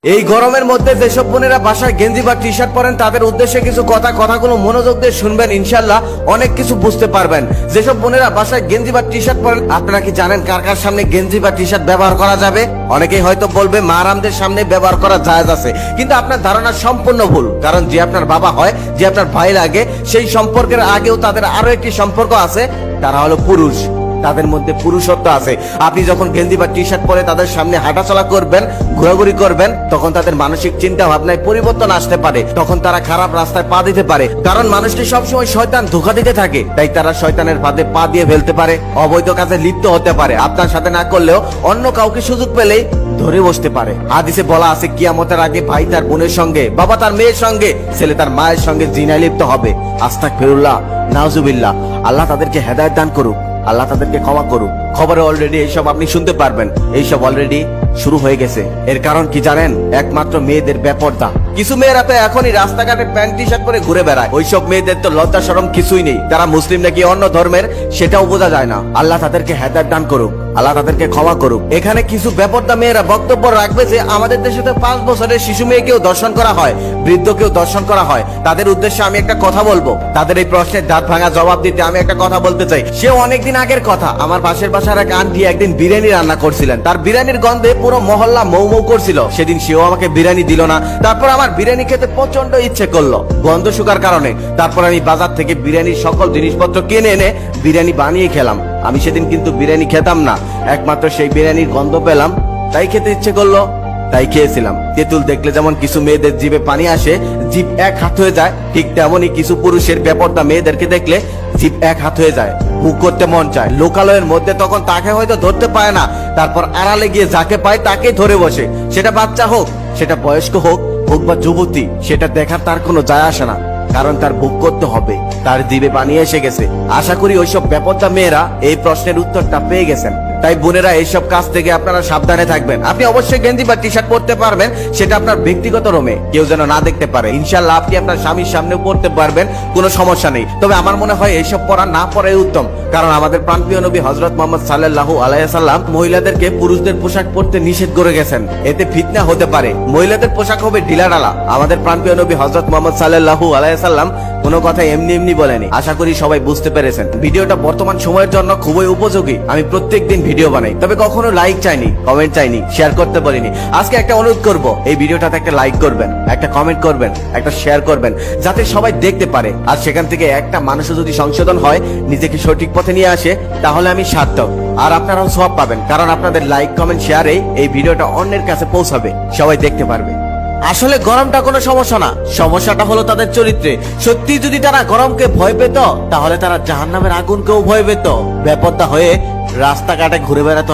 এই গরমের মধ্যে যেসব বোনেরা বাসায় গেঞ্জি বা টি শার্ট পরেন তাদের উদ্দেশ্যে কিছু কথাগুলো মনোযোগ দিয়ে শুনবেন, ইনশাল্লাহ অনেক কিছু বুঝতে পারবেন। যেসব বোনেরা বাসায় গেঞ্জি বা টি শার্ট পরেন, আপনারা কি জানেন কার কার সামনে গেঞ্জি বা টি শার্ট ব্যবহার করা যাবে? অনেকেই হয়তো বলবে মারামদের সামনে ব্যবহার করা জায়েজ আছে, কিন্তু আপনার ধারণা সম্পূর্ণ ভুল। কারণ যে আপনার বাবা হয়, যে আপনার ভাই লাগে, সেই সম্পর্কের আগেও তাদের আরো একটি সম্পর্ক আছে, তারা হলো পুরুষ। তাদের মধ্যে পুরুষত্ব আছে। আপনি যখন গেঞ্জি বা টি শার্ট পরে তাদের সামনে হাঁটাচলা করবেন, ঘোরাঘুরি করবেন, তখন তাদের মানসিক চিন্তা ভাবনায় পরিবর্তন আসতে পারে। তখন তারা খারাপ রাস্তায় পা দিতে পারে। কারণ মানুষকে সবসময় শয়তান ধোঁকা দিতে থাকে, তাই তারা শয়তানের ফাঁদে পা দিয়ে ফেলতে পারে, অবৈধ কাজে লিপ্ত হতে পারে। আপনার সাথে না করলেও অন্য কাউকে সুযোগ পেলেই ধরে বসতে পারে। হাদিসে বলা আছে, কিয়ামতের আগে ভাই তার বোনের সঙ্গে, বাবা তার মেয়ের সঙ্গে, ছেলে তার মায়ের সঙ্গে জিনায় লিপ্ত হবে। আস্তাগফিরুল্লাহ, নাউজুবিল্লাহ। আল্লাহ তাদেরকে হেদায়েত দান করুক, আল্লাহ তাদেরকে ক্ষমা করুক। খবরে অলরেডি এইসব আপনি শুনতে পারবেন, এইসব অলরেডি শুরু হয়ে গেছে। এর কারণ কি জানেন? একমাত্র মেয়েদের বেপরদা। কিছু মেয়েরা তো এখনই রাস্তাঘাটে প্যান্ট টি শার্ট পরে ঘুরে বেড়ায়। ওইসব মেয়েদের তো লজ্জা শরম কিছুই নেই। তারা মুসলিম নাকি অন্য ধর্মের সেটাও বোঝা যায় না। আল্লাহ তাদেরকে হেদায়েত দান করুক, আল্লাহ তাদেরকে ক্ষমা করুক। এখানে কিছু বেপরদা মেয়েরা বক্তব্য রাখবে যে আমাদের দেশে তো 5 বছরের শিশু মেয়েকেও দর্শন করা হয়, বৃদ্ধকেও দর্শন করা হয়। তাদের উদ্দেশ্যে আমি একটা কথা বলবো। তাদের এই প্রশ্নের দাঁত ভাঙা জবাব দিতে আমি একটা কথা বলতে চাই। সেও অনেকদিন আগের কথা। আমার পাশের বাসার এক আন্টি একদিন বিরিয়ানি রান্না করছিলেন। তার বিরিয়ানির গন্ধে পুরো মহল্লা মৌ মৌ করছিল। সেদিন সেও আমাকে বিরিয়ানি দিল না। তারপর আমার বিরিয়ানি খেতে প্রচন্ড ইচ্ছে করলো গন্ধ শুকার কারণে। তারপর আমি বাজার থেকে বিরিয়ানির সকল জিনিসপত্র কিনে এনে বিরিয়ানি বানিয়ে খেলাম। আমি সেদিন কিন্তু বিরিয়ানি খেতাম না, একমাত্র সেই বিরিয়ানির গন্ধ পেলাম, তাই খেতে ইচ্ছে করলো, তাই খেয়েছিলাম। তেঁতুল দেখলে যেমন কিছু মেয়েদের জিভে পানি আসে, জিভ এক হাত হয়ে যায়, ঠিক তেমনই কিছু পুরুষের বেপরদা মেয়েদেরকে দেখলে জিভ এক হাত হয়ে যায়, মুখ করতে মন চায়। লোকালয়ের মধ্যে তখন তাকে হয়তো ধরতে পায় না, তারপর আড়ালে গিয়ে যাকে পায় তাকেই ধরে বসে। সেটা বাচ্চা হোক, সেটা বয়স্ক হোক বা যুবতী, সেটা দেখার তার কোনো যায় আসে না। কারণ তার ভোগ করতে হবে, তার জিভে পানি এসে গেছে। আশা করি ওইসব বেপরদা মেয়েরা এই প্রশ্নের উত্তরটা পেয়ে গেছেন। তাই বোনেরা, এইসব কাজ থেকে আপনারা সাবধানে থাকবেন। আপনি অবশ্যই গেঞ্জি বা টি শার্ট পরতে পারবেন, সেটা আপনার ব্যক্তিগত রুমে, কেউ যেন না দেখতে পারে। ইনশাআল্লাহ আপনি আপনার স্বামীর সামনেও পড়তে পারবেন, কোনো সমস্যা নেই। তবে আমার মনে হয় এইসব পরা না পরাই উত্তম। কারণ আমাদের প্রাণপ্রিয় নবী হযরত মুহাম্মদ সাল্লাল্লাহু আলাইহি ওয়াসাল্লাম মহিলাদেরকে পুরুষদের পোশাক পরতে নিষেধ করে গেছেন। এতে ফিতনা হতে পারে, মহিলাদের পোশাক হবে ঢিলাঢালা। আমাদের প্রাণপ্রিয় নবী হযরত মুহাম্মদ সাল্লাল্লাহু আলাইহি ওয়াসাল্লাম কোনো কথা এমনি এমনি বলেনি। আশা করি সবাই বুঝতে পেরেছেন। ভিডিওটা বর্তমান সময়ের জন্য খুবই উপযোগী। আমি প্রত্যেকদিন ভিডিও বানাই, তবে কখনো লাইক চাইনি, কমেন্ট চাইনি, শেয়ার করতে বলিনি। আজকে একটা অনুরোধ করব, এই ভিডিওটাতে একটা লাইক করবেন, একটা কমেন্ট করবেন, একটা শেয়ার করবেন, যাতে সবাই দেখতে পারে। আর সেখান থেকে একটা মানুষও যদি সংশোধন হয়, নিজেকে সঠিক পথে নিয়ে আসে, তাহলে আমি সার্থক। আর আপনারাও সওয়াব পাবেন, কারণ আপনাদের লাইক কমেন্ট শেয়ারে এই ভিডিওটা অন্যের কাছে পৌঁছাবে, সবাই দেখতে পারবে। আসলে গরমটা কোনো সমস্যা না, সমস্যাটা হলো তাদের চরিত্রে। সত্যি যদি তারা গরমকে ভয় পেত, তাহলে তারা জাহান্নামের আগুনকেও ভয় পেত। বেপরদা হয়ে রাস্তাঘাটে ঘুরে বেড়াতো।